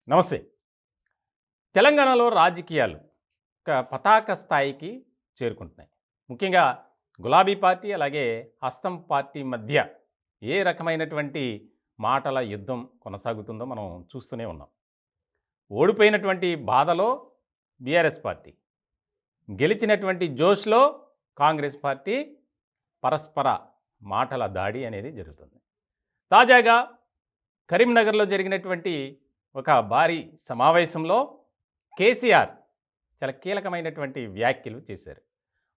నమస్తే. తెలంగాణలో రాజకీయాలు ఒక పతాక స్థాయికి చేరుకుంటున్నాయి. ముఖ్యంగా గులాబీ పార్టీ, అలాగే హస్తం పార్టీ మధ్య ఏ రకమైనటువంటి మాటల యుద్ధం కొనసాగుతుందో మనం చూస్తూనే ఉన్నాం. ఓడిపోయినటువంటి బాధలో బీఆర్ఎస్ పార్టీ, గెలిచినటువంటి జోష్‌లో కాంగ్రెస్ పార్టీ పరస్పర మాటల దాడి అనేది జరుగుతుంది. తాజాగా కరీంనగర్‌లో జరిగినటువంటి ఒక భారీ సమావేశంలో కేసీఆర్ చాలా కీలకమైనటువంటి వ్యాఖ్యలు చేశారు.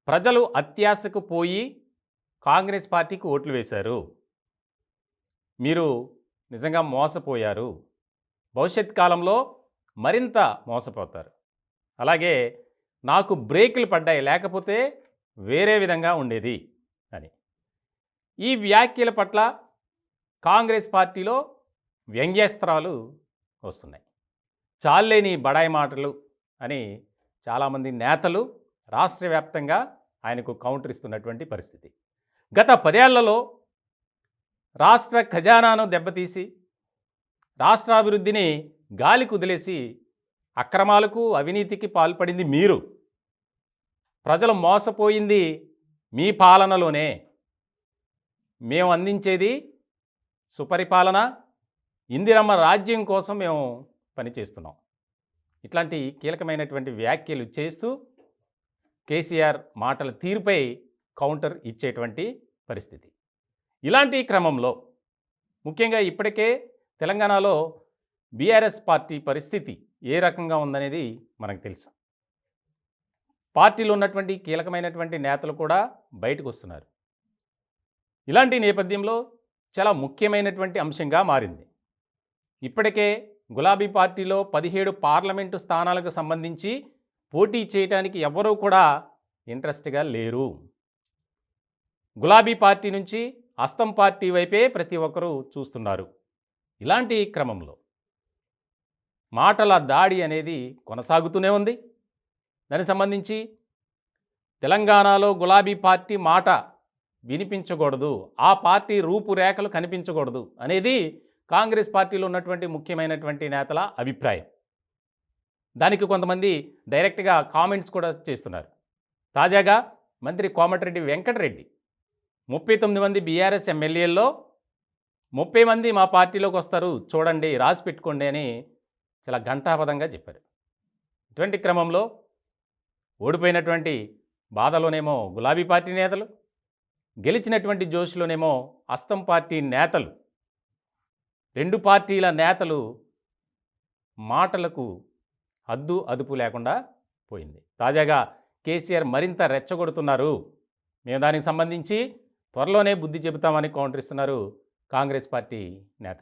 ప్రజలు అత్యాశకు పోయి కాంగ్రెస్ పార్టీకి ఓట్లు వేశారు. మీరు నిజంగా మోసపోయారు. భవిష్యత్ కాలంలో మరింత మోసపోతారు. అలాగే నాకు బ్రేకులు పడ్డాయి, లేకపోతే వేరే విధంగా ఉండేది అని. ఈ వ్యాఖ్యల పట్ల కాంగ్రెస్ పార్టీలో వ్యంగ్యాస్త్రాలు వస్తున్నాయి. చాలేని బడాయి మాటలు అని చాలామంది నేతలు రాష్ట్ర వ్యాప్తంగా ఆయనకు కౌంటర్ ఇస్తున్నటువంటి పరిస్థితి. గత 10 ఏళ్లలో రాష్ట్ర ఖజానాను దెబ్బతీసి, రాష్ట్రాభివృద్ధిని గాలి కుదిలేసి, అక్రమాలకు అవినీతికి పాల్పడింది మీరు. ప్రజలు మోసపోయింది మీ పాలనలోనే. మేము అందించేది సుపరిపాలన, ఇందిరమ్మ రాజ్యం కోసం మేము పనిచేస్తున్నాం. ఇట్లాంటి కీలకమైనటువంటి వ్యాఖ్యలు చేస్తూ కేసీఆర్ మాటల తీరుపై కౌంటర్ ఇచ్చేటువంటి పరిస్థితి. ఇలాంటి క్రమంలో ముఖ్యంగా ఇప్పటికే తెలంగాణలో బీఆర్ఎస్ పార్టీ పరిస్థితి ఏ రకంగా ఉందనేది మనకు తెలుసు. పార్టీలో ఉన్నటువంటి కీలకమైనటువంటి నేతలు కూడా బయటకు వస్తున్నారు. ఇలాంటి నేపథ్యంలో చాలా ముఖ్యమైనటువంటి అంశంగా మారింది. ఇప్పటికే గులాబీ పార్టీలో 17 పార్లమెంటు స్థానాలకు సంబంధించి పోటీ చేయడానికి ఎవరూ కూడా ఇంట్రెస్ట్గా లేరు. గులాబీ పార్టీ నుంచి హస్తం పార్టీ వైపే ప్రతి ఒక్కరూ చూస్తున్నారు. ఇలాంటి క్రమంలో మాటల దాడి అనేది కొనసాగుతూనే ఉంది. దానికి సంబంధించి తెలంగాణలో గులాబీ పార్టీ మాట వినిపించకూడదు, ఆ పార్టీ రూపురేఖలు కనిపించకూడదు అనేది కాంగ్రెస్ పార్టీలో ఉన్నటువంటి ముఖ్యమైనటువంటి నేతల అభిప్రాయం. దానికి కొంతమంది డైరెక్ట్గా కామెంట్స్ కూడా చేస్తున్నారు. తాజాగా మంత్రి కోమటిరెడ్డి వెంకటరెడ్డి 39 మంది బీఆర్ఎస్ ఎమ్మెల్యేల్లో 30 మంది మా పార్టీలోకి వస్తారు, చూడండి, రాసి పెట్టుకోండి అని చాలా ఘంటాపథంగా చెప్పారు. ఇటువంటి క్రమంలో ఓడిపోయినటువంటి బాధలోనేమో గులాబీ పార్టీ నేతలు, గెలిచినటువంటి జోష్లోనేమో హస్తం పార్టీ నేతలు, 2 పార్టీల నేతలు మాటలకు హద్దు అదుపు లేకుండా పోయింది. తాజాగా కేసీఆర్ మరింత రెచ్చగొడుతున్నారు. మేము దానికి సంబంధించి త్వరలోనే బుద్ధి చెబుతామని కౌంటర్ ఇస్తున్నారు కాంగ్రెస్ పార్టీ నేతలు.